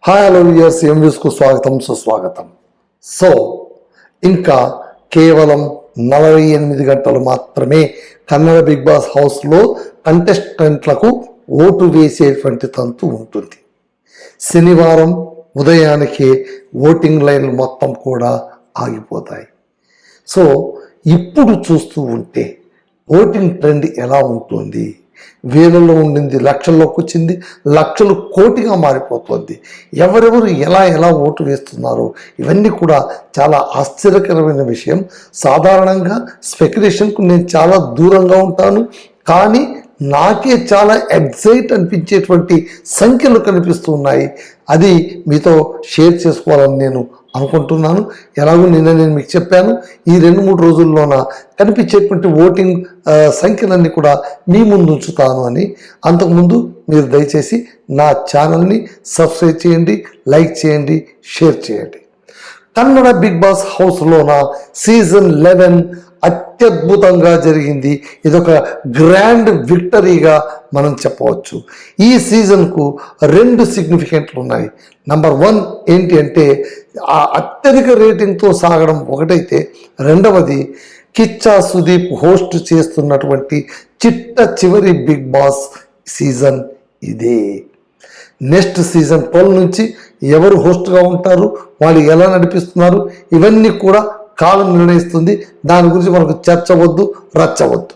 Hi hello viewers, ఎంవ్యూస్కు స్వాగతం సుస్వాగతం. So ఇంకా కేవలం 48 గంటలు మాత్రమే కన్నడ బిగ్ బాస్ హౌస్లో కంటెస్టెంట్లకు ఓటు వేసేటువంటి తంతు ఉంటుంది. శనివారం ఉదయానికే ఓటింగ్ లైన్లు మొత్తం కూడా ఆగిపోతాయి. సో ఇప్పుడు చూస్తూ ఉంటే ఓటింగ్ ట్రెండ్ ఎలా ఉంటుంది, వేలలో ఉండింది లక్షల్లోకి వచ్చింది, లక్షలు కోటిగా మారిపోతుంది. ఎవరెవరు ఎలా ఓటు వేస్తున్నారు ఇవన్నీ కూడా చాలా ఆశ్చర్యకరమైన విషయం. సాధారణంగా స్పెక్యులేషన్కు నేను చాలా దూరంగా ఉంటాను, కానీ నాకే చాలా ఎగ్జైట్ అనిపించేటువంటి సంఖ్యలు కనిపిస్తున్నాయి. అది మీతో షేర్ చేసుకోవాలని నేను అనుకుంటున్నాను. ఎలాగో నిన్న నేను మీకు చెప్పాను, ఈ 2-3 రోజుల్లోన కనిపించేటువంటి ఓటింగ్ సంఖ్యలన్నీ కూడా మీ ముందు ఉంచుతాను అని. అంతకుముందు మీరు దయచేసి నా ఛానల్ని సబ్స్క్రైబ్ చేయండి, లైక్ చేయండి, షేర్ చేయండి. కన్నడ బిగ్ బాస్ హౌస్లోన సీజన్ 11 అత్యద్భుతంగా జరిగింది. ఇదొక గ్రాండ్ విక్టరీగా మనం చెప్పవచ్చు. ఈ సీజన్కు 2 సిగ్నిఫికెంట్లు ఉన్నాయి. నంబర్ 1 ఏంటి అంటే ఆ అత్యధిక రేటింగ్తో సాగడం ఒకటైతే, రెండవది కిచ్చా సుదీప్ హోస్ట్ చేస్తున్నటువంటి చిట్ట చివరి బిగ్ బాస్ సీజన్ ఇదే. నెక్స్ట్ సీజన్ 12 నుంచి ఎవరు హోస్ట్గా ఉంటారు, వాళ్ళు ఎలా నడిపిస్తున్నారు, ఇవన్నీ కూడా కాలం నిర్ణయిస్తుంది. దాని గురించి మనకు చర్చ వద్దు, రచ్చవద్దు.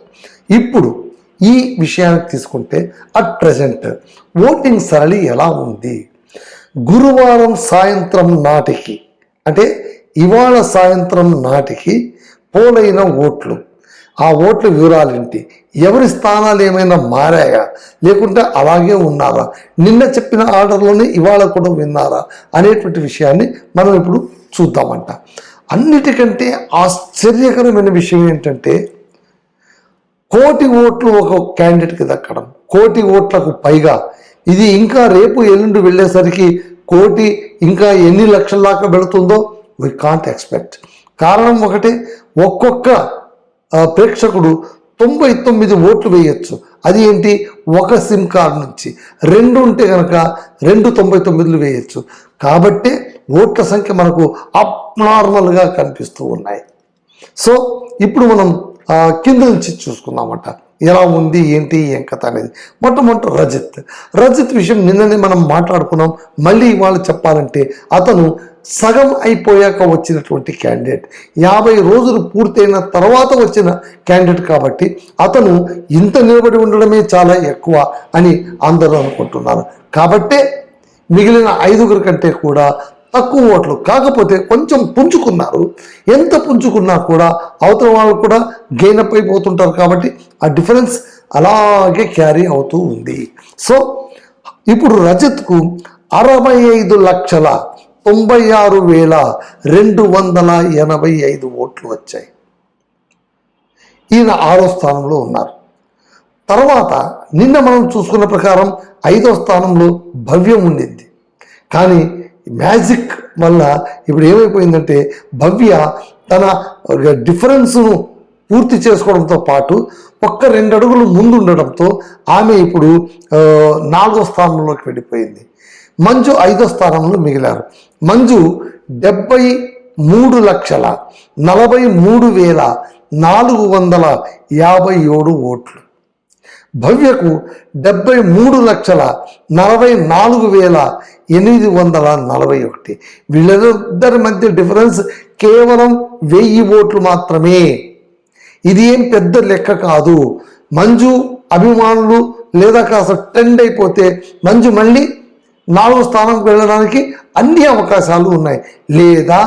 ఇప్పుడు ఈ విషయానికి తీసుకుంటే అట్ ప్రజెంట్ ఓటింగ్ సరళి ఎలా ఉంది. గురువారం సాయంత్రం నాటికి, అంటే ఇవాళ సాయంత్రం నాటికి పోలైన ఓట్లు, ఆ ఓట్ల వివరాలేంటి, ఎవరి స్థానాలు ఏమైనా మారాయా లేకుంటే అలాగే ఉన్నారా, నిన్న చెప్పిన ఆర్డర్లోనే ఇవాళ కూడా విన్నారా అనేటువంటి విషయాన్ని మనం ఇప్పుడు చూద్దామంట. అన్నిటికంటే ఆశ్చర్యకరమైన విషయం ఏంటంటే, 1,000,000 ఓట్లు ఒక క్యాండిడేట్కి దక్కడం, 1,000,000 ఓట్లకు పైగా. ఇది ఇంకా రేపు ఎల్లుండి వెళ్ళేసరికి 1,00,00,000 ఇంకా ఎన్ని లక్షల దాకా వెళుతుందో వీ కాంట్ ఎక్స్పెక్ట్. కారణం ఒకటే, ఒక్కొక్క ప్రేక్షకుడు 99 ఓట్లు వేయచ్చు. అది ఏంటి, ఒక సిమ్ కార్డ్ నుంచి 2 ఉంటే కనుక 2 99 వేయచ్చు. కాబట్టి ఓట్ల సంఖ్య మనకు అబ్నార్మల్గా కనిపిస్తూ ఉన్నాయి. సో ఇప్పుడు మనం కింద నుంచి చూసుకుందామట, ఎలా ఉంది ఏంటి ఏం కథ అనేది. మొట్టమొదటి రజిత్ విషయం నిన్ననే మనం మాట్లాడుకున్నాం. మళ్ళీ ఇవాళ చెప్పాలంటే అతను సగం అయిపోయాక వచ్చినటువంటి క్యాండిడేట్, 50 రోజులు పూర్తయిన తర్వాత వచ్చిన క్యాండిడేట్ కాబట్టి అతను ఇంత నిలబడి ఉండడమే చాలా ఎక్కువ అని అందరూ అనుకుంటున్నారు. కాబట్టే మిగిలిన 5గురి కంటే కూడా తక్కువ ఓట్లు, కాకపోతే కొంచెం పుంజుకున్నారు. ఎంత పుంజుకున్నా కూడా అవతల వాళ్ళు కూడా గెయిన్ అప్ అయిపోతుంటారు. కాబట్టి ఆ డిఫరెన్స్ అలాగే క్యారీ అవుతూ ఉంది. సో ఇప్పుడు రజత్కు 65,96,285 ఓట్లు వచ్చాయి. ఈయన 6వ స్థానంలో ఉన్నారు. తర్వాత నిన్న మనం చూసుకున్న ప్రకారం 5వ స్థానంలో భవ్యం ఉండింది. కానీ మ్యాజిక్ వల్ల ఇప్పుడు ఏమైపోయిందంటే, భవ్య తన డిఫరెన్స్ను పూర్తి చేసుకోవడంతో పాటు ఒక్క 2 అడుగులు ముందు ఉండడంతో ఆమె ఇప్పుడు 4వ స్థానంలోకి వెళ్ళిపోయింది. మంజు 5వ స్థానంలో మిగిలారు. మంజు 73,43,457 ఓట్లు. భవ్యకు 73,44,841. వీళ్ళిద్దరి మధ్య డిఫరెన్స్ కేవలం 1000 ఓట్లు మాత్రమే. ఇది ఏం పెద్ద లెక్క కాదు. మంజు అభిమానులు లేదా కాస్త ట్రెండ్ అయిపోతే మంజు మళ్ళీ 4వ స్థానంకి వెళ్ళడానికి అన్ని అవకాశాలు ఉన్నాయి. లేదా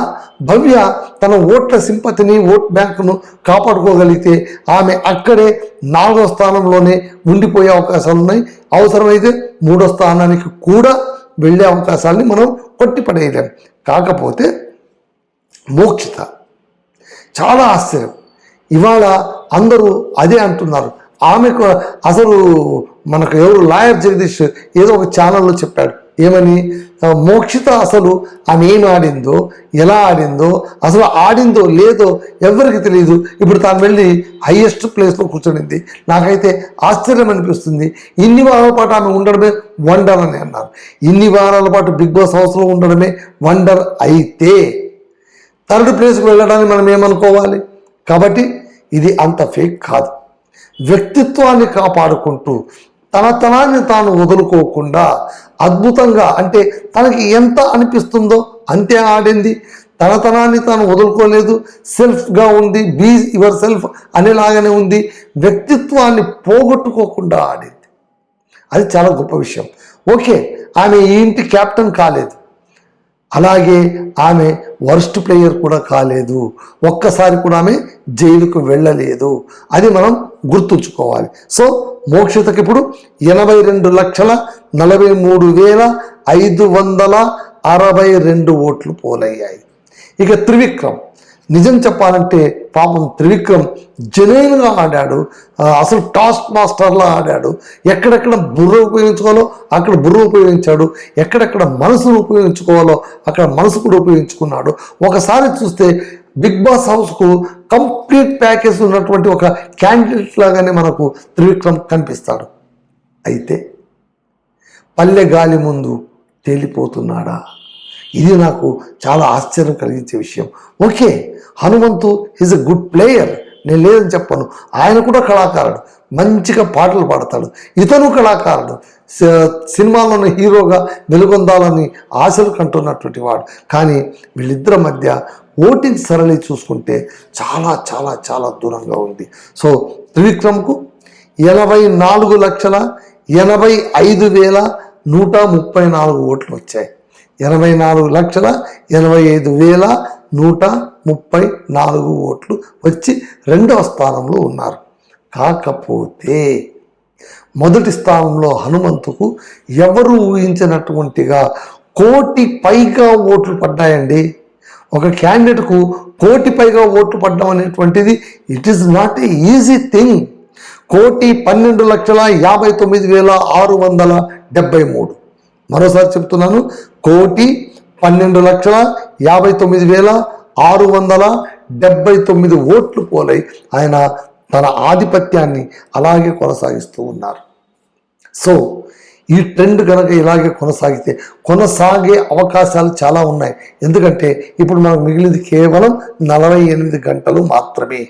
భవ్య తన ఓట్ల సింపతిని, ఓట్ బ్యాంకును కాపాడుకోగలిగితే ఆమె అక్కడే 4వ స్థానంలోనే ఉండిపోయే అవకాశాలు ఉన్నాయి. అవసరమైతే 3వ స్థానానికి కూడా వెళ్ళే అవకాశాలని మనం కొట్టిపడేయలేం. కాకపోతే మోక్షిత చాలా ఆశ్చర్యం. ఇవాళ అందరూ అదే అంటున్నారు. ఆమెకు అసలు మనకు ఎవరు లాయర్ జగదీష్ ఏదో ఒక ఛానల్లో చెప్పాడు, ఏమని, మోక్షిత అసలు ఆమె ఏం ఆడిందో, ఎలా ఆడిందో, అసలు ఆడిందో లేదో ఎవరికి తెలియదు. ఇప్పుడు తాను వెళ్ళి హైయెస్ట్ ప్లేస్లో కూర్చొనింది. నాకైతే ఆశ్చర్యం అనిపిస్తుంది. ఇన్ని వారాల పాటు ఆమె ఉండడమే వండర్ అని అన్నారు. ఇన్ని వారాల పాటు బిగ్ బాస్ హౌస్లో ఉండడమే వండర్ అయితే థర్డ్ ప్లేస్కి వెళ్ళడానికి మనం ఏమనుకోవాలి? కాబట్టి ఇది అంత ఫేక్ కాదు. వ్యక్తిత్వాన్ని కాపాడుకుంటూ తనాన్ని తాను వదులుకోకుండా అద్భుతంగా, అంటే తనకి ఎంత అనిపిస్తుందో అంతే ఆడింది. తనాన్ని తాను వదులుకోలేదు, సెల్ఫ్గా ఉంది, బీ యువర్ సెల్ఫ్ అనేలాగానే ఉంది. వ్యక్తిత్వాన్ని పోగొట్టుకోకుండా ఆడింది. అది చాలా గొప్ప విషయం. ఓకే, ఆమె ఈ ఇంటి క్యాప్టెన్ కాలేదు, అలాగే ఆమె వర్స్ట్ ప్లేయర్ కూడా కాలేదు, ఒక్కసారి కూడా ఆమె జైలుకు వెళ్ళలేదు. అది మనం గుర్తుంచుకోవాలి. సో మోక్షితకి ఇప్పుడు 82,43,562 ఓట్లు పోలయ్యాయి. ఇక త్రివిక్రమ్, నిజం చెప్పాలంటే పాపం త్రివిక్రమ్ జెన్యూన్గా ఆడాడు. అసలు టాస్క్ మాస్టర్లా ఆడాడు. ఎక్కడెక్కడ బుర్ర ఉపయోగించుకోవాలో అక్కడ బుర్ర ఉపయోగించాడు, ఎక్కడెక్కడ మనసును ఉపయోగించుకోవాలో అక్కడ మనసు కూడా ఉపయోగించుకున్నాడు. ఒకసారి చూస్తే బిగ్ బాస్ హౌస్కు కంప్లీట్ ప్యాకేజ్ ఉన్నటువంటి ఒక క్యాండిడేట్ లాగానే మనకు త్రివిక్రమ్ కనిపిస్తాడు. అయితే పల్లె గాలి ముందు తేలిపోతున్నాడా? ఇది నాకు చాలా ఆశ్చర్యం కలిగించే విషయం. Okay, Hanumanthu is a good player, నేను లేదని చెప్పను. ఆయన కూడా కళాకారుడు, మంచిగా పాటలు పాడతాడు. ఇతను కళాకారుడు, సినిమాలోని హీరోగా వెలుగొందాలని ఆశలు కంటున్నటువంటి వాడు. కానీ వీళ్ళిద్దరి మధ్య ఓటింగ్ సరళి చూసుకుంటే చాలా చాలా చాలా దూరంగా ఉంది. సో త్రివిక్రమ్కు 84,85,134 ఓట్లు వచ్చాయి. 84,85,134 ఓట్లు వచ్చి రెండవ స్థానంలో ఉన్నారు. కాకపోతే మొదటి స్థానంలో హనుమంతుకు ఎవరు ఊహించినటువంటిగా 1,00,00,000 పైగా ఓట్లు పడ్డాయండి. ఒక క్యాండిడేట్కు 1,00,00,000 పైగా ఓట్లు పడ్డం అనేటువంటిది it is not a easy thing. 1,12,59,673. మరోసారి చెప్తున్నాను, 1,12,59,673 ఓట్లు పోలై ఆయన తన ఆధిపత్యాన్ని అలాగే కొనసాగిస్తూ ఉన్నారు. సో ఈ ట్రెండ్ కనుక ఇలాగే కొనసాగే అవకాశాలు చాలా ఉన్నాయి. ఎందుకంటే ఇప్పుడు మనకు మిగిలింది కేవలం 48 గంటలు మాత్రమే.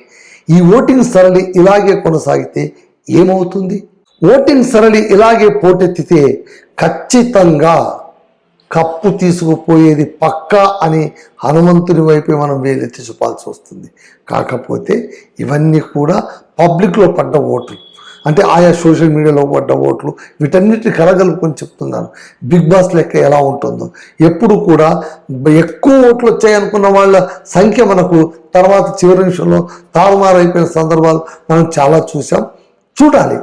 ఈ ఓటింగ్ సరళి ఇలాగే కొనసాగితే ఏమవుతుంది? ఓటింగ్ సరళి ఇలాగే పోటెత్తితే ఖచ్చితంగా కప్పు తీసుకుపోయేది పక్కా అని హనుమంతుని వైపే మనం వేలెత్తి చూపాల్సి వస్తుంది. కాకపోతే ఇవన్నీ కూడా పబ్లిక్లో పడ్డ ఓట్లు, అంటే ఆయా సోషల్ మీడియాలో పడ్డ ఓట్లు, వీటన్నిటిని కలగలుపుకొని చెప్తున్నాను. బిగ్ బాస్ లెక్క ఎలా ఉంటుందో, ఎప్పుడు కూడా ఎక్కువ ఓట్లు వచ్చాయనుకున్న వాళ్ళ సంఖ్య మనకు తర్వాత చివరి నిమిషంలో తారుమారైపోయిన సందర్భాలు మనం చాలా చూసాం. చూడాలి,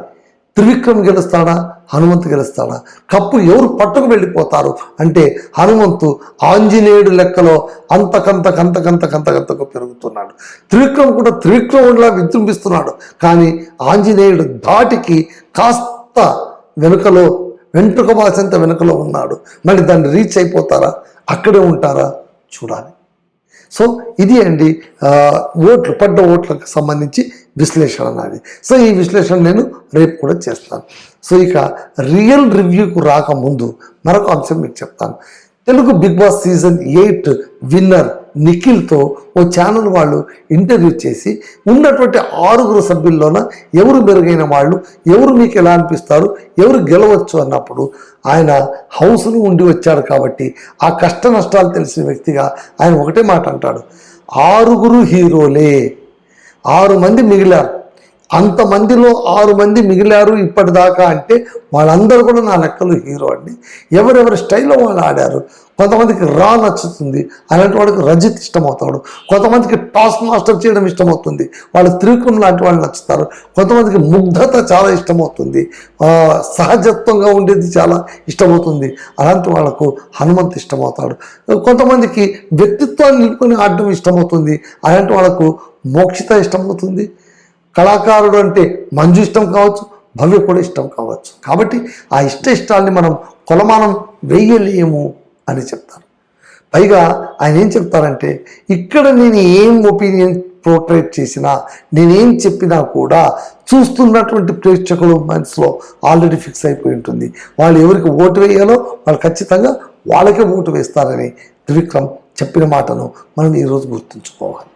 త్రివిక్రమ్ గెలుస్తాడా, హనుమంతు గెలుస్తాడా? కప్పు ఎవరు పట్టుకు వెళ్ళిపోతారు అంటే హనుమంతు ఆంజనేయుడు లెక్కలో అంతకంతకు పెరుగుతున్నాడు. త్రివిక్రమ్ కూడా త్రివిక్రముడిలా విజృంభిస్తున్నాడు. కానీ ఆంజనేయుడు ధాటికి కాస్త వెనుకలో, వెంట్రుక వాసంత వెనుకలో ఉన్నాడు. మరి దాన్ని రీచ్ అయిపోతారా, అక్కడే ఉంటారా? చూడాలి. సో ఇది అండి పడ్డ ఓట్లకు సంబంధించి విశ్లేషణ నాది. సో ఈ విశ్లేషణ నేను రేపు కూడా చేస్తాను. సో ఇక రియల్ రివ్యూకు రాకముందు మరొక అంశం మీకు చెప్తాను. Telugu Bigg Boss season 8 winner నిఖిల్తో ఓ ఛానల్ వాళ్ళు ఇంటర్వ్యూ చేసి ఉన్నటువంటి 6 సభ్యుల్లోన ఎవరు మెరుగైన వాళ్ళు, ఎవరు మీకు ఎలా అనిపిస్తారు, ఎవరు గెలవచ్చు అన్నప్పుడు ఆయన హౌస్ను ఉండి వచ్చాడు కాబట్టి ఆ కష్ట నష్టాలు తెలిసిన వ్యక్తిగా ఆయన ఒకటే మాట అంటాడు, 6 హీరోలే, 6 మంది మిగిలారు. అంతమందిలో 6 మంది మిగిలారు ఇప్పటిదాకా అంటే వాళ్ళందరూ కూడా నా లెక్కలు హీరో అండి. ఎవరెవరి స్టైల్లో వాళ్ళు ఆడారు. కొంతమందికి రా నచ్చుతుంది, అలాంటి వాడికి రజిత్ ఇష్టమవుతాడు. కొంతమందికి టాస్క్ మాస్టర్ చేయడం ఇష్టమవుతుంది, వాళ్ళు త్రివిక్రమ్ లాంటి వాళ్ళు నచ్చుతారు. కొంతమందికి ముగ్ధత చాలా ఇష్టమవుతుంది, సహజత్వంగా ఉండేది చాలా ఇష్టమవుతుంది. అలాంటి వాళ్ళకు హనుమంత్ ఇష్టమవుతాడు. కొంతమందికి వ్యక్తిత్వాన్ని నిలుపుకొని ఆడడం ఇష్టమవుతుంది, అలాంటి వాళ్ళకు మోక్షిత ఇష్టమవుతుంది. కళాకారుడు అంటే మంజు ఇష్టం కావచ్చు, భవ్య కూడా ఇష్టం కావచ్చు. కాబట్టి ఆ ఇష్టాన్ని మనం కొలమానం వేయలేము అని చెప్తారు. పైగా ఆయన ఏం చెప్తారంటే, ఇక్కడ నేను ఏం ఒపీనియన్ పోర్ట్రేట్ చేసినా, నేనేం చెప్పినా కూడా చూస్తున్నటువంటి ప్రేక్షకులు మనసులో ఆల్రెడీ ఫిక్స్ అయిపోయి ఉంటుంది. వాళ్ళు ఎవరికి ఓటు వేయాలో వాళ్ళు ఖచ్చితంగా వాళ్ళకే ఓటు వేస్తారని త్రివిక్రమ్ చెప్పిన మాటను మనం ఈరోజు గుర్తుంచుకోవాలి.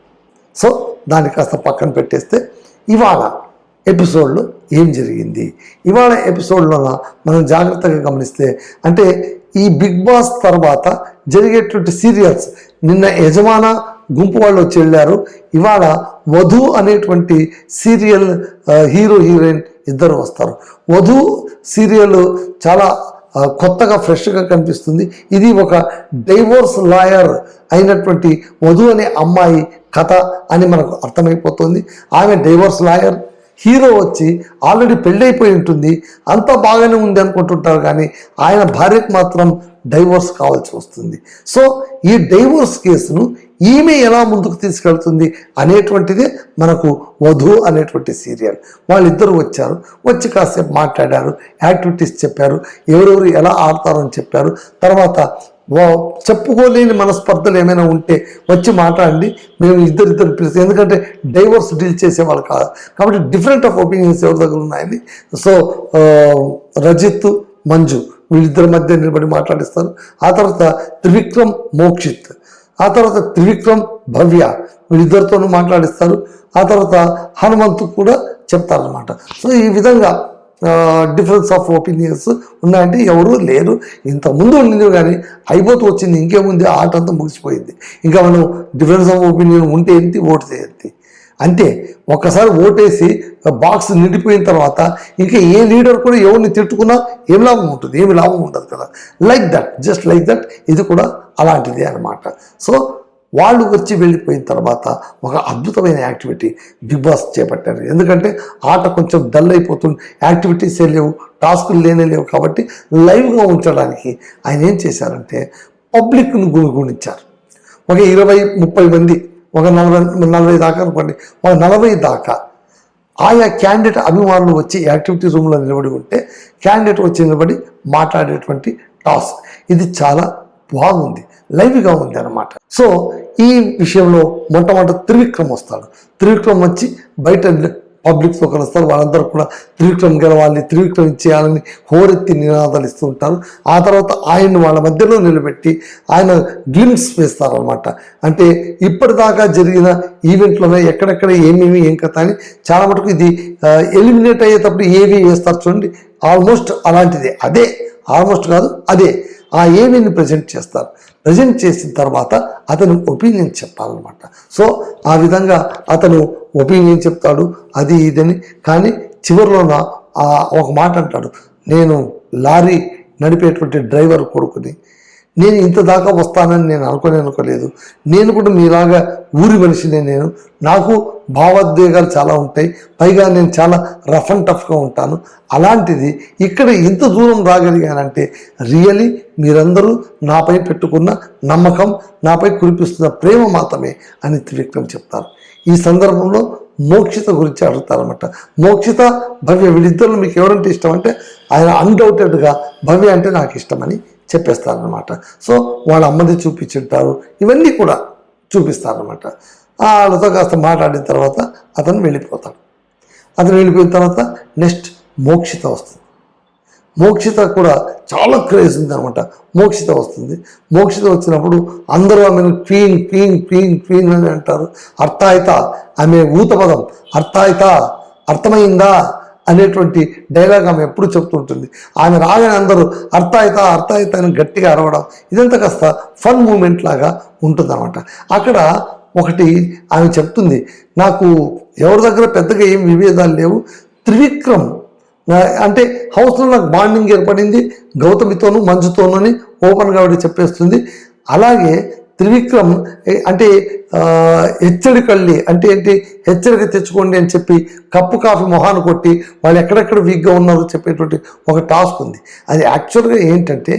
సో దాన్ని కాస్త పక్కన పెట్టేస్తే ఇవాళ ఎపిసోడ్లో ఏం జరిగింది, ఇవాళ ఎపిసోడ్లో మనం జాగ్రత్తగా గమనిస్తే, అంటే ఈ బిగ్ బాస్ తర్వాత జరిగేటువంటి సీరియల్స్, నిన్న యజమాన గుంపు వాళ్ళు వచ్చి వెళ్ళారు, ఇవాళ వధు అనేటువంటి సీరియల్ హీరో హీరోయిన్ ఇద్దరు వస్తారు. వధు సీరియల్ చాలా కొత్తగా ఫ్రెష్గా కనిపిస్తుంది. ఇది ఒక డైవోర్స్ లాయర్ అయినటువంటి వధు అనే అమ్మాయి కథ అని మనకు అర్థమైపోతుంది. ఆమె డైవోర్స్ లాయర్, హీరో వచ్చి ఆల్రెడీ పెళ్ళైపోయి ఉంటుంది, అంతా బాగానే ఉంది అనుకుంటుంటారు, కానీ ఆయన భార్యకు మాత్రం డైవోర్స్ కావాల్సి వస్తుంది. సో ఈ డైవోర్స్ కేసును ఈమె ఎలా ముందుకు తీసుకెళ్తుంది అనేటువంటిదే మనకు వధు అనేటువంటి సీరియల్. వాళ్ళిద్దరూ వచ్చారు, వచ్చి కాసేపు మాట్లాడారు, యాక్టివిటీస్ చెప్పారు, ఎవరెవరు ఎలా ఆడతారని చెప్పారు. తర్వాత చెప్పుకోలేని మనస్పర్ధలు ఏమైనా ఉంటే వచ్చి మాట్లాడండి, మేము ఇద్దరిద్దరు పిలిచి, ఎందుకంటే డైవోర్స్ డీల్ చేసేవాళ్ళు కాదు కాబట్టి డిఫరెంట్ ఆఫ్ ఒపీనియన్స్ ఎవరి దగ్గర ఉన్నాయని. సో రజిత్, మంజు వీళ్ళిద్దరి మధ్య నిలబడి మాట్లాడిస్తారు. ఆ తర్వాత త్రివిక్రమ్, మోక్షిత్, ఆ తర్వాత త్రివిక్రమ్, భవ్య వీళ్ళిద్దరితోనూ మాట్లాడిస్తారు. ఆ తర్వాత హనుమంతు కూడా చెప్తారనమాట. సో ఈ విధంగా డిఫరెన్స్ ఆఫ్ ఒపీనియన్స్ ఉన్నాయంటే ఎవరు లేరు, ఇంతకుముందు ఉండింది కానీ అయిపోతూ వచ్చింది, ఇంకేముంది, ఆట అంతా ముగిసిపోయింది. ఇంకా మనం డిఫరెన్స్ ఆఫ్ ఒపీనియన్ ఉంటే ఏంటి, ఓటు చేయండి అంతే. ఒక్కసారి ఓటేసి బాక్స్ నిండిపోయిన తర్వాత ఇంకా ఏ లీడర్ కూడా ఎవరిని తిట్టుకున్నా ఏం లాభం ఉంటుంది, ఏమి లాభం ఉండదు కదా. Like that, just like that, ఇది కూడా అలాంటిదే అనమాట. సో వాళ్ళు వచ్చి వెళ్ళిపోయిన తర్వాత ఒక అద్భుతమైన యాక్టివిటీ బిగ్ బాస్ చేపట్టారు. ఎందుకంటే ఆట కొంచెం డల్ అయిపోతుంది, యాక్టివిటీసే లేవు, టాస్కులు లేవు కాబట్టి లైవ్గా ఉంచడానికి ఆయన ఏం చేశారంటే పబ్లిక్ను గుణించారు. ఒక 20-30 మంది, ఒక 40 దాకా అనుకోండి, ఒక 40 దాకా ఆయా క్యాండిడేట్ అభిమానులు వచ్చి యాక్టివిటీ రూమ్లో నిలబడి ఉంటే క్యాండిడేట్ వచ్చి నిలబడి మాట్లాడేటువంటి టాస్క్, ఇది చాలా బాగుంది, లైవ్గా ఉంది అన్నమాట. సో ఈ విషయంలో మొట్టమొదటి త్రివిక్రమ్ వస్తాడు. త్రివిక్రమ్ వచ్చి బయట పబ్లిక్తో కలుస్తారు. వాళ్ళందరూ కూడా త్రివిక్రమ్ గెలవాలి, త్రివిక్రమ్ ఇచ్చేయాలని హోరెత్తి నినాదాలు ఇస్తూ ఉంటారు. ఆ తర్వాత ఆయన్ని వాళ్ళ మధ్యలో నిలబెట్టి ఆయన గ్లిమ్స్ వేస్తారనమాట. అంటే ఇప్పటిదాకా జరిగిన ఈవెంట్లోనే ఎక్కడెక్కడ ఏమేమి ఏం కథ అని చాలా మటుకు ఇది ఎలిమినేట్ అయ్యేటప్పుడు ఏవి వేస్తారు చూడండి, ఆల్మోస్ట్ అలాంటిదే, అదే ఆల్మోస్ట్ కాదు అదే, ఆ ఏమీని ప్రజెంట్ చేస్తారు. ప్రజెంట్ చేసిన తర్వాత అతను ఒపీనియన్ చెప్పాలన్నమాట. సో ఆ విధంగా అతను ఒపీనియన్ చెప్తాడు, అది ఇదని. కానీ చివరిలోన ఒక మాట అంటాడు, నేను లారీ నడిపేటువంటి డ్రైవర్ కొడుకుని, నేను ఇంత దాకా వస్తానని నేను అనుకోలేదు, నేను కూడా మీలాగా ఊరి మనిషినే, నాకు భావోద్వేగాలు చాలా ఉంటాయి, పైగా నేను చాలా రఫ్ అండ్ టఫ్గా ఉంటాను, అలాంటిది ఇక్కడ ఇంత దూరం రాగలిగానంటే రియలీ మీరందరూ నాపై పెట్టుకున్న నమ్మకం, నాపై కురిపిస్తున్న ప్రేమ మాత్రమే అని త్రివిక్రమ్ చెప్తారు. ఈ సందర్భంలో మోక్షిత గురించి అడుగుతారన్నమాట. మోక్షిత, భవ్య వీళ్ళిద్దరు మీకు ఎవరంటే ఇష్టం అంటే ఆయన అన్డౌటెడ్గా భవ్య అంటే నాకు ఇష్టమని చెప్పేస్తారనమాట. సో వాళ్ళ అమ్మది చూపించుంటారు, ఇవన్నీ కూడా చూపిస్తారనమాట. వాళ్ళతో కాస్త మాట్లాడిన తర్వాత అతను వెళ్ళిపోతాడు. అతను వెళ్ళిపోయిన తర్వాత నెక్స్ట్ మోక్షిత వస్తుంది. మోక్షిత కూడా చాలా క్రేజ్ ఉంది అనమాట. మోక్షిత వస్తుంది. మోక్షిత వచ్చినప్పుడు అందరూ ఆమెను క్వీన్ క్వీన్ క్వీన్ క్వీన్ అని అంటారు. అర్థాయిత, ఆమె ఊతపదం అర్థాయిత, అర్థమైందా అనేటువంటి డైలాగ్ ఆమె ఎప్పుడు చెప్తుంటుంది. ఆమె రాగానే అందరూ అర్థాయిత అర్థాయిత అని గట్టిగా అరవడం, ఇదంతా కాస్త ఫన్ మూమెంట్ లాగా ఉంటుందన్నమాట. అక్కడ ఒకటి ఆమె చెప్తుంది, నాకు ఎవరి దగ్గర పెద్దగా ఏం విభేదాలు లేవు, త్రివిక్రమ్ అంటే హౌస్లో నాకు బాండింగ్ ఏర్పడింది గౌతమితోనూ మంజుతోనూ అని ఓపెన్గా ఆవిడ చెప్పేస్తుంది. అలాగే త్రివిక్రమ్ అంటే హెచ్చరికల్లి అంటే ఏంటి, హెచ్చరిక తెచ్చుకోండి అని చెప్పి కప్పు కాఫీ మొహాన్ని కొట్టి వాళ్ళు ఎక్కడెక్కడ వీక్గా ఉన్నారో చెప్పేటువంటి ఒక టాస్క్ ఉంది. అది యాక్చువల్గా ఏంటంటే,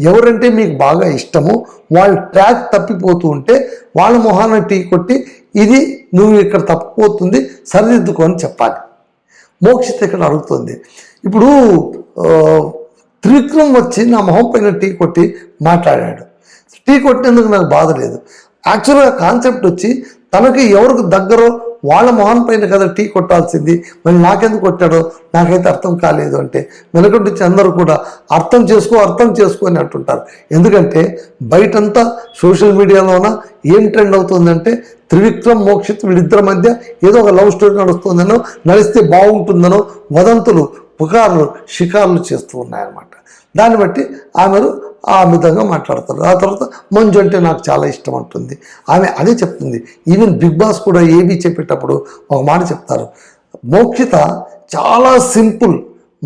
ఎవరంటే మీకు బాగా ఇష్టమో వాళ్ళు ట్రాక్ తప్పిపోతూ ఉంటే వాళ్ళ మొహాన్ని టీ కొట్టి ఇది నువ్వు ఇక్కడ తప్పిపోతుంది సరిదిద్దుకొని చెప్పాలి. మోక్షిత ఇక్కడ అడుగుతుంది, ఇప్పుడు త్రివిక్రమ్ వచ్చి నా మొహం పైన టీ కొట్టి మాట్లాడాడు. టీ కొట్టినందుకు నాకు బాధ లేదు. యాక్చువల్గా కాన్సెప్ట్ వచ్చి తనకి ఎవరికి దగ్గరో వాళ్ళ మొహం పైన కదా టీ కొట్టాల్సింది, మరి నాకెందుకు కొట్టాడో నాకైతే అర్థం కాలేదు అంటే వెనకటి నుంచి అందరూ కూడా అర్థం చేసుకో అని అంటుంటారు. ఎందుకంటే బయటంతా సోషల్ మీడియాలోన ఏం ట్రెండ్ అవుతుందంటే త్రివిక్రమ్ మోక్షిత్ వీళ్ళిద్దరి మధ్య ఏదో ఒక లవ్ స్టోరీ నడుస్తుందనో, నడిస్తే బాగుంటుందనో వదంతులు పుకార్లు షికార్లు చేస్తూ ఉన్నాయన్నమాట. దాన్ని బట్టి ఆమెను ఆ విధంగా మాట్లాడతారు. ఆ తర్వాత మంజు అంటే నాకు చాలా ఇష్టం అంటుంది ఆమె. అదే చెప్తుంది. ఈవెన్ బిగ్ బాస్ కూడా ఏబీ చెప్పేటప్పుడు ఒక మాట చెప్తారు, మోక్షిత చాలా సింపుల్,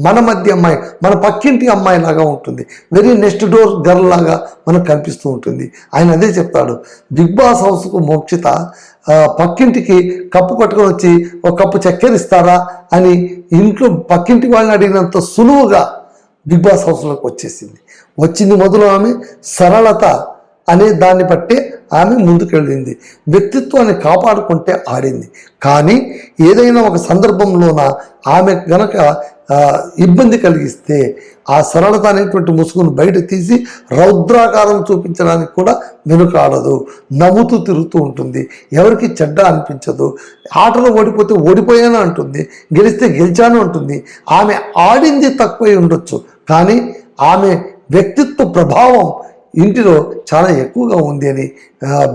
మన మధ్య అమ్మాయి, మన పక్కింటి అమ్మాయి లాగా ఉంటుంది, వెరీ నెక్స్ట్ డోర్ గర్ల్ లాగా మనకు కనిపిస్తూ ఉంటుంది. ఆయన అదే చెప్తాడు, బిగ్ బాస్ హౌస్కు మోక్షిత పక్కింటికి కప్పు పట్టుకొని వచ్చి ఒక కప్పు చక్కెర ఇస్తారా అని ఇంట్లో పక్కింటి వాళ్ళని అడిగినంత సులువుగా బిగ్ బాస్ హౌస్లోకి వచ్చింది. మొదలు ఆమె సరళత అనే దాన్ని బట్టే ఆమె ముందుకెళ్ళింది, వ్యక్తిత్వాన్ని కాపాడుకుంటే ఆడింది. కానీ ఏదైనా ఒక సందర్భంలోన ఆమె గనక ఇబ్బంది కలిగిస్తే ఆ సరళత అనేటువంటి ముసుగును బయట తీసి రౌద్రాకారం చూపించడానికి కూడా వెనుకాడదు, నవ్వుతూ తిరుగుతూ ఉంటుంది, ఎవరికి చెడ్డ అనిపించదు. ఆటలో ఓడిపోతే ఓడిపోయాను అంటుంది, గెలిస్తే గెలిచాను అంటుంది. ఆమె ఆడింది తక్కువై ఉండొచ్చు, కానీ ఆమె వ్యక్తిత్వ ప్రభావం ఇంటిలో చాలా ఎక్కువగా ఉంది అని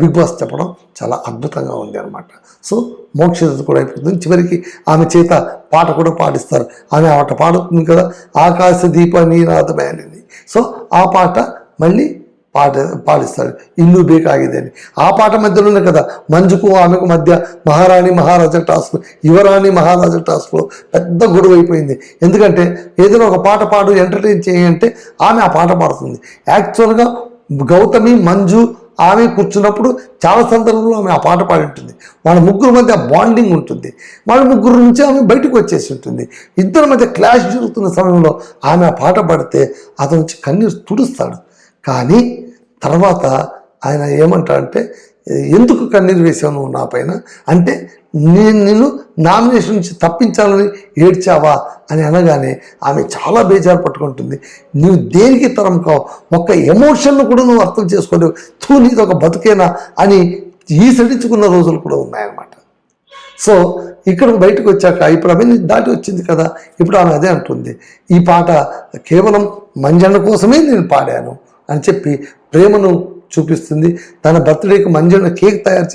బిగ్ బాస్ చెప్పడం చాలా అద్భుతంగా ఉంది అనమాట. సో మోక్షిత కూడా అయిపోతుంది. చివరికి ఆమె చేత పాట కూడా పాడిస్తారు. ఆమె ఆట పాడుతుంది కదా, ఆకాశ దీప నీనాదమే అనేది. సో ఆ పాట మళ్ళీ పాడిస్తాడు, ఇల్లు బేకాగిదే అని. ఆ పాట మధ్యలోనే కదా మంజుకు ఆమెకు మధ్య మహారాణి మహారాజా టాస్క్, యువరాణి మహారాజా టాస్క్లో పెద్ద గొడవ అయిపోయింది. ఎందుకంటే ఏదైనా ఒక పాట పాడు ఎంటర్టైన్ చేయంటే ఆమె ఆ పాట పాడుతుంది. యాక్చువల్గా గౌతమి మంజు ఆమె కూర్చున్నప్పుడు చాలా సందర్భంలో ఆమె ఆ పాట పాడి ఉంటుంది. వాళ్ళ ముగ్గురు మధ్య బాండింగ్ ఉంటుంది. వాళ్ళ ముగ్గురు నుంచి ఆమె బయటకు వచ్చేసి ఉంటుంది. ఇద్దరి మధ్య క్లాష్ జరుగుతున్న సమయంలో ఆమె ఆ పాట పాడితే అతను వచ్చి కన్నీరు తుడుస్తాడు. కానీ తర్వాత ఆయన ఏమంటాడంటే, ఎందుకు కన్నీరు వేసావు నువ్వు నా పైన అంటే, నిన్ను నామినేషన్ నుంచి తప్పించాలని ఏడ్చావా అని అనగానే ఆమె చాలా బేజారు పట్టుకుంటుంది. నువ్వు దేనికి తరం కావు, ఒక్క ఎమోషన్ను కూడా నువ్వు అర్థం చేసుకోలేవు, నీది ఒక బతుకేనా అని ఈసడించుకున్న రోజులు కూడా ఉన్నాయన్నమాట. సో ఇక్కడ బయటకు వచ్చాక ఇప్పుడు అభిని దాటి వచ్చింది కదా, ఇప్పుడు ఆమె అదే అంటుంది, ఈ పాట కేవలం మంజన్న కోసమే నేను పాడాను అని చెప్పి ప్రేమను చూపిస్తుంది. తన బర్త్డేకి మంజన్న కేక్ తయారు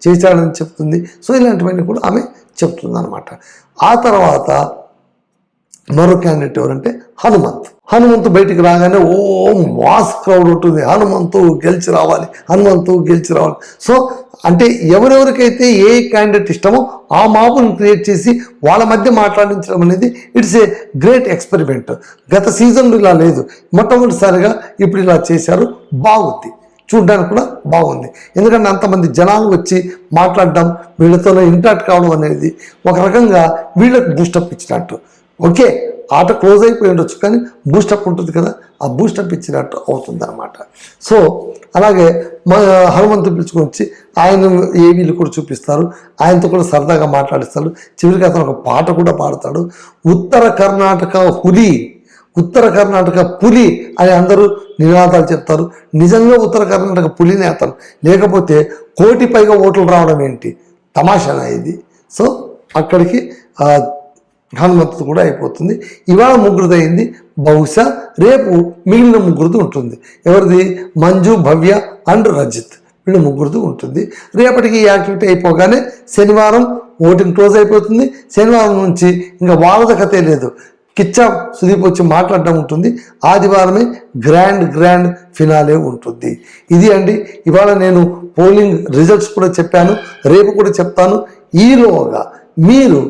చేశాడని చెప్తుంది. సో ఇలాంటివన్నీ కూడా ఆమె చెప్తుంది అనమాట. ఆ తర్వాత మరో క్యాండిడేట్ ఎవరంటే హనుమంతు బయటికి రాగానే ఓ మాస్ క్రౌడ్ ఉంటుంది, హనుమంతు గెలిచి రావాలి. సో అంటే ఎవరెవరికైతే ఏ క్యాండిడేట్ ఇష్టమో ఆ మాపును క్రియేట్ చేసి వాళ్ళ మధ్య మాట్లాడించడం అనేది ఇట్స్ ఏ గ్రేట్ ఎక్స్పెరిమెంట్. గత సీజన్లో ఇలా లేదు, మొట్టమొదటిసారిగా ఇప్పుడు ఇలా చేశారు. బాగుంది, చూడ్డానికి కూడా బాగుంది. ఎందుకంటే అంతమంది జనాలు వచ్చి మాట్లాడడం, వీళ్ళతో ఇంటరాక్ట్ కావడం అనేది ఒక రకంగా వీళ్ళకి బూస్టప్ ఇచ్చినట్టు. ఓకే, ఆట క్లోజ్ అయిపోయి ఉండొచ్చు కానీ బూస్టప్ ఉంటుంది కదా, ఆ బూస్టప్ ఇచ్చినట్టు అవుతుంది అనమాట. సో అలాగే హనుమంతు పిలుచుకొని వచ్చి ఆయన ఏవీలు కూడా చూపిస్తారు, ఆయనతో కూడా సరదాగా మాట్లాడిస్తారు. చివరికి అతను ఒక పాట కూడా పాడతాడు, ఉత్తర కర్ణాటక పులి అని అందరూ నినాదాలు చెప్తారు. నిజంగా ఉత్తర కర్ణాటక పులినే అతను, లేకపోతే 1 కోటి పైగా ఓట్లు రావడం ఏంటి, తమాషానా ఇది. సో అక్కడికి హనుమంతుడు కూడా అయిపోతుంది. ఇవాళ ముగ్గురుది అయింది, బహుశా రేపు మిగిలిన ముగ్గురుది ఉంటుంది. ఎవరిది? మంజు, భవ్య అండ్ రజిత్, వీళ్ళు ముగ్గురుది ఉంటుంది. రేపటికి ఈ యాక్టివిటీ అయిపోగానే శనివారం ఓటింగ్ క్లోజ్ అయిపోతుంది. శనివారం నుంచి ఇంకా వాళ్ళది కథే లేదు, కిచ్చా సుదీప్ వచ్చి మాట్లాడడం ఉంటుంది. ఆదివారమే గ్రాండ్ ఫినాలే ఉంటుంది. ఇది అండి ఇవాళ నేను పోలింగ్ రిజల్ట్స్ కూడా చెప్పాను, రేపు కూడా చెప్తాను. ఈలోగా మీరు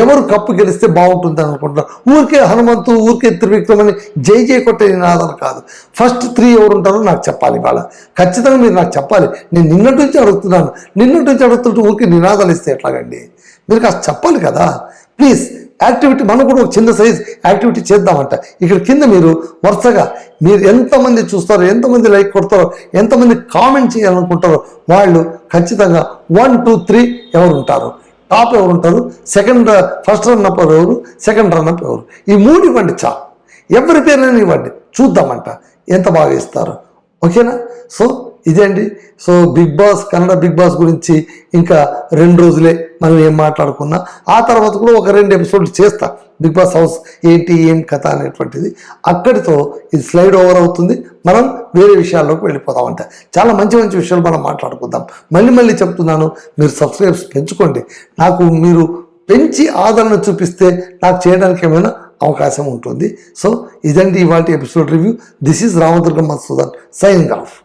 ఎవరు కప్పు గెలిస్తే బాగుంటుంది అనుకుంటున్నారు. ఊరికే హనుమంతు, ఊరికే త్రివిక్రమ్ అని జై కొట్టే నినాదాలు కాదు. ఫస్ట్ 3 ఎవరు ఉంటారో నాకు చెప్పాలి ఇవాళ, ఖచ్చితంగా మీరు నాకు చెప్పాలి. నేను నిన్నటి నుంచి అడుగుతుంటే ఊరికే నినాదాలు ఇస్తే ఎట్లాగండి, మీరు కాస్త చెప్పాలి కదా ప్లీజ్. యాక్టివిటీ మనం కూడా ఒక చిన్న సైజ్ యాక్టివిటీ చేద్దామంట. ఇక్కడ కింద మీరు వరుసగా మీరు ఎంతమంది చూస్తారో, ఎంతమంది లైక్ కొడతారో, ఎంతమంది కామెంట్ చేయాలనుకుంటారో వాళ్ళు ఖచ్చితంగా 1, 2, 3 ఎవరు ఉంటారు, టాప్ ఎవరు ఉంటారు, ఫస్ట్ రన్నప్ ఎవరు, సెకండ్ రన్నప్ ఎవరు, ఈ 3 ఇవ్వండి చాలు. ఎవరి పేరైనా ఇవ్వండి, చూద్దామంట ఎంత బాగా ఇస్తారు. ఓకేనా? సో ఇదండి. So big boss, Kannada big boss గురించి ఇంకా 2 రోజులే మనం ఏం మాట్లాడుకున్నా. ఆ తర్వాత కూడా ఒక 2 ఎపిసోడ్లు చేస్తా బిగ్ బాస్ హౌస్ ఏంటి ఏం కథ అనేటువంటిది. అక్కడితో ఇది స్లైడ్ ఓవర్ అవుతుంది. మనం వేరే విషయాల్లోకి వెళ్ళిపోతామంట. చాలా మంచి మంచి విషయాలు మనం మాట్లాడుకుందాం. మళ్ళీ చెప్తున్నాను, మీరు సబ్స్క్రైబ్స్ పెంచుకోండి. నాకు మీరు పెంచి ఆదరణ చూపిస్తే నాకు చేయడానికి ఏమైనా అవకాశం ఉంటుంది. సో ఇదండి ఇవాళ episode review. This is Ramadurga Madhusudan signing of.